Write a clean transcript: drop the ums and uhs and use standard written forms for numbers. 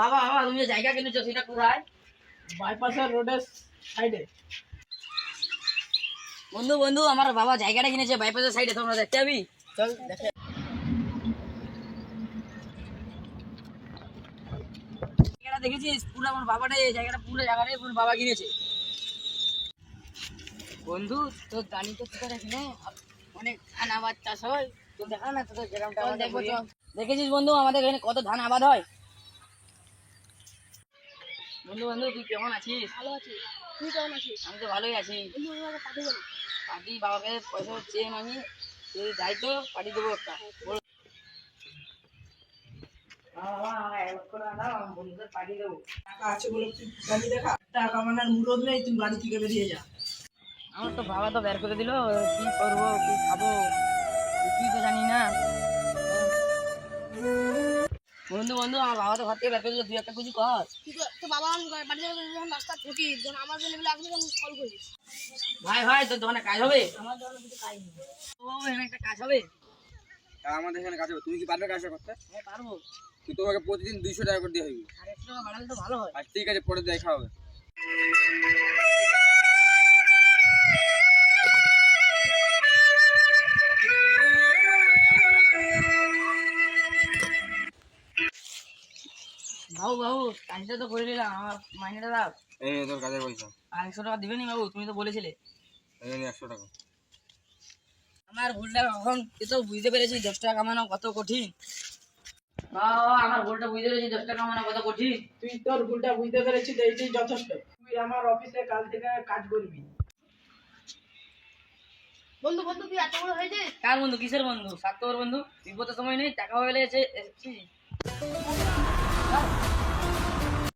বাবা বাবা তুমি যে জায়গা কিনেছো সেটা কোথায়? বাইপাসের রোডের সাইডে। বন্ধু বন্ধু আমার বাবা জায়গাটা কিনেছে বাইপাসের সাইডে, তোমরা দেখতে যাবি? চল দেখে। জায়গাটা দেখেছিস? পুরো আমার বাবাটাই এই জায়গাটা, পুরো জায়গাটাই পুরো বাবা কিনেছে। বন্ধু তোর জানি তো তোর এখানে অনেক ধান আবাদ চাষ হয়, তো দেখা না তোদের গ্রামটা দেখবো। দেখেছিস বন্ধু আমাদের এখানে কত ধান আবাদ হয়? বন্ধু বন্ধু তুই কেমন আছিস? ভালো আছি, তুই কেমন আছিস? আমি তো ভালোই আছি। বন্ধু আমাকে পাঠিয়ে দেবো। পার্টি বাবাকে পয়সা চেয়ে আমি যদি যাই তো পার্টি দেবো একটা। বল বাবা আমার 1 লক্ষ টাকা দাও, আমি বন্ধুদের পার্টি দেবো। টাকা আছে বলে তুই গাড়ি দেখা, টাকা কামানোর মুরদ নেই, তুই বাড়ি থেকে বেরিয়ে যা। আমার তো বাবা তো বের করে দিল, কি করবো কি খাবো তুই তো জানি না। বন্ধু বন্ধু আমার বাবা তো ঘর থেকে বের করে দিল, তুই একটা কিছু কর। তুই তো বাবা বাড়ি থেকে যখন রাস্তা ছুটি যখন আমার জন্য বলে আসবে তখন কল করিস। ভাই ভাই তোর দোকানে কাজ হবে? আমার জন্য কিছু কাজ নেই। ও এখানে একটা কাজ হবে। আমাদের এখানে কাজ হবে, তুমি কি পারবে কাজটা করতে? হ্যাঁ পারবো। তুই তোমাকে প্রতিদিন 200 টাকা করে দিয়ে হইবে। আর 100 টাকা বাড়ালে তো ভালো হয়। আর ঠিক আছে, পরে দেখা হবে। বাবু বাবু কাজটা তো করে নিলাম, আমার মাইনেটা দাও। এই নে তোর কাজের পয়সা। আর 100 টাকা দিবে নি বাবু? তুমি তো বলেছিলে। এই নে 100 টাকা। আমার ভুলটা এখন তো বুঝতে পেরেছি 10 টাকা কামানো কত কঠিন। বাবা আমার ভুলটা বুঝতে পেরেছি 10 টাকা কামানো কত কঠিন। তুই তোর ভুলটা বুঝতে পেরেছিস, এইটাই যথেষ্ট। তুই আমার অফিসে কাল থেকে কাজ করবি। বন্ধু বন্ধু তুই এত বড় হয়েছিস। কার বন্ধু? কিসের বন্ধু? স্বার্থপর বন্ধু। বিপদের সময় নেই, টাকা হয়ে এসেছি।